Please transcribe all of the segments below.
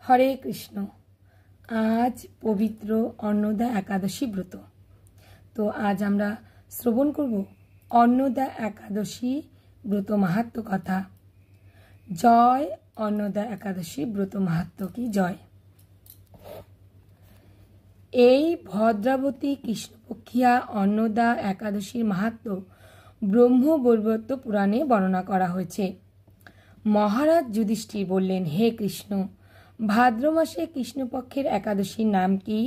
হরে কৃষ্ণ। আজ পবিত্র অন্নদা একাদশী ব্রত। তো আজ আমরা শ্রবণ করব অন্নদা একাদশী ব্রত মাহাত্ম্য কথা। জয় অন্নদা একাদশী ব্রত মাহাত্ম্য কি জয়। এই ভদ্রাবতী কৃষ্ণপক্ষিয়া অন্নদা একাদশীর মাহাত্ম্য ব্রহ্মবৈবর্ত পুরাণে বর্ণনা করা হয়েছে। মহারাজ যুধিষ্ঠির বললেন, হে কৃষ্ণ, ভাদ্র মাসে কৃষ্ণপক্ষের একাদশীর নাম কি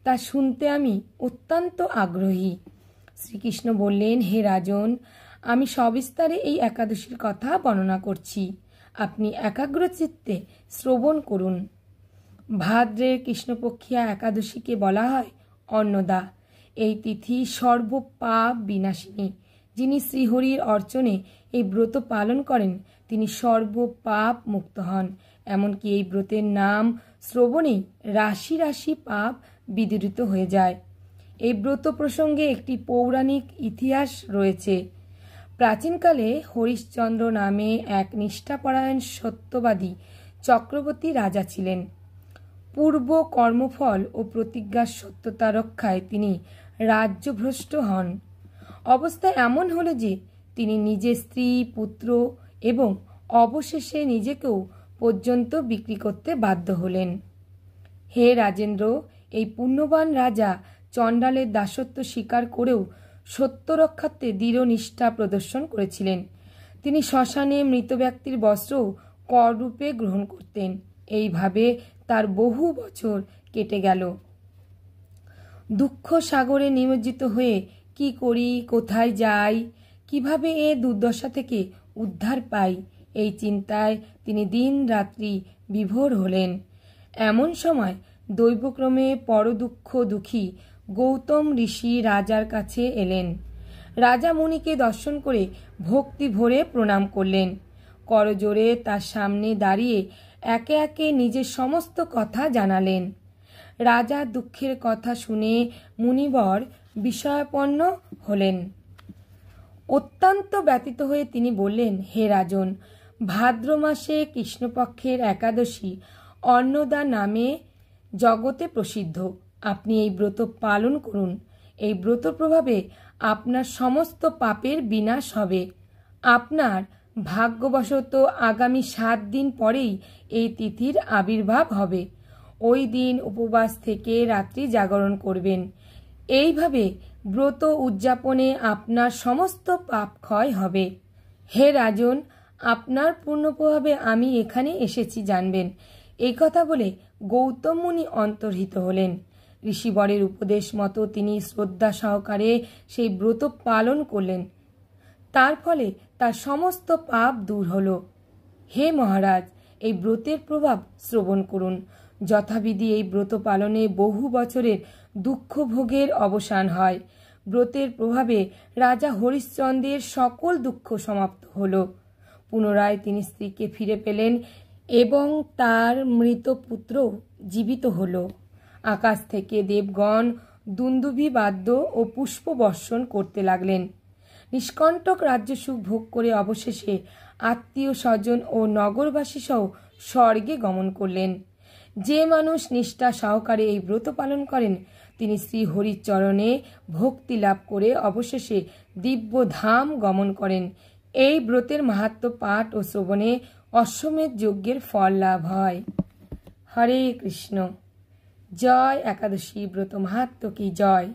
তা শুনতে আমি অত্যন্ত আগ্রহী। শ্রীকৃষ্ণ বললেন, হে রাজন, আমি সবিস্তারে এই একাদশীর কথা বর্ণনা করছি, আপনি একাগ্রচিত্তে শ্রবণ করুন। ভাদ্রের কৃষ্ণপক্ষিয়া একাদশীকে বলা হয় অন্নদা। এই তিথি সর্বপাপ বিনাশিনী। যিনি শ্রীহরির অর্চনে এই ব্রত পালন করেন তিনি সর্বপাপ মুক্ত হন। এমনকি এই ব্রতের নাম শ্রবণেই রাশি রাশি পাপ বিদূরিত হয়ে যায়। এই ব্রত প্রসঙ্গে একটি পৌরাণিক ইতিহাস রয়েছে। প্রাচীনকালে হরিশ্চন্দ্র নামে এক নিষ্ঠাপরায়ণ সত্যবাদী চক্রবর্তী রাজা ছিলেন। পূর্ব কর্মফল ও প্রতিজ্ঞার সত্যতা রক্ষায় তিনি রাজ্যভ্রষ্ট হন। অবস্থা এমন হলো যে তিনি নিজের স্ত্রী, পুত্র এবং অবশেষে নিজেকেও পর্যন্ত বিক্রি করতে বাধ্য হলেন। হে রাজেন্দ্র, এই পুণ্যবান রাজা চণ্ডালের দাসত্ব স্বীকার করেও সত্য রক্ষার্থে দৃঢ় নিষ্ঠা প্রদর্শন করেছিলেন। তিনি শ্মশানে মৃত ব্যক্তির বস্ত্রও কররূপে গ্রহণ করতেন। এইভাবে তার বহু বছর কেটে গেল। দুঃখ সাগরে নিমজ্জিত হয়ে কি করি, কোথায় যাই, কিভাবে এ দুর্দশা থেকে উদ্ধার পাই, এই চিন্তায় তিনি দিন রাত্রি বিভোর হলেন। এমন সময় দৈবক্রমে পরদুঃখ দুঃখী গৌতম ঋষি রাজার কাছে এলেন। রাজা মুনিকে দর্শন করে ভক্তি ভরে প্রণাম করলেন। করজোড়ে তার সামনে দাঁড়িয়ে একে একে নিজের সমস্ত কথা জানালেন। রাজা দুঃখের কথা শুনে মুনিবর বিষয়াপন্ন হলেন। অত্যন্ত ব্যথিত হয়ে তিনি বললেন, হে রাজন, ভাদ্র মাসে কৃষ্ণপক্ষের একাদশী অন্নদা নামে জগতে প্রসিদ্ধ। আপনি এই ব্রত পালন করুন। এই ব্রত প্রভাবে আপনার সমস্ত পাপের বিনাশ হবে। আপনার ভাগ্যবশত আগামী 7 দিন পরেই এই তিথির আবির্ভাব হবে। ওই দিন উপবাস থেকে রাত্রি জাগরণ করবেন। এইভাবে ব্রত উদযাপনে আপনার সমস্ত পাপ ক্ষয় হবে। হে রাজন, আপনার পূর্ণ প্রভাবে আমি এখানে এসেছি জানবেন। এই কথা বলে গৌতম মুনি অন্তর্হিত হলেন। ঋষিবরের উপদেশ মতো তিনি শ্রদ্ধা সহকারে সেই ব্রত পালন করলেন। তার ফলে তার সমস্ত পাপ দূর হল। হে মহারাজ, এই ব্রতের প্রভাব শ্রবণ করুন। যথাবিধি এই ব্রত পালনে বহু বছরের দুঃখ ভোগের অবসান হয়। ব্রতের প্রভাবে রাজা হরিশ্চন্দ্রের সকল দুঃখ সমাপ্ত হল। পুনরায় তিনি স্ত্রীকে ফিরে পেলেন এবং তার মৃত পুত্র জীবিত হল। আকাশ থেকে দেবগণ দুন্দুভি বাদ্য ও পুষ্প বর্ষণ করতে লাগলেন। নিষ্কণ্টক রাজ্যসুখ ভোগ করে অবশেষে আত্মীয় স্বজন ও নগরবাসী সহ স্বর্গে গমন করলেন। যে মানুষ নিষ্ঠা সহকারে এই ব্রত পালন করেন তিনি শ্রী হরির চরণে ভক্তি লাভ করে অবশেষে দিব্য ধাম গমন করেন। এই ব্রতের মাহাত্ম্য পাঠ ও শ্রবণে অশ্বমেধ যজ্ঞের ফল লাভ হয়। হরে কৃষ্ণ। জয় একাদশী ব্রত মাহাত্ম্য কি জয়।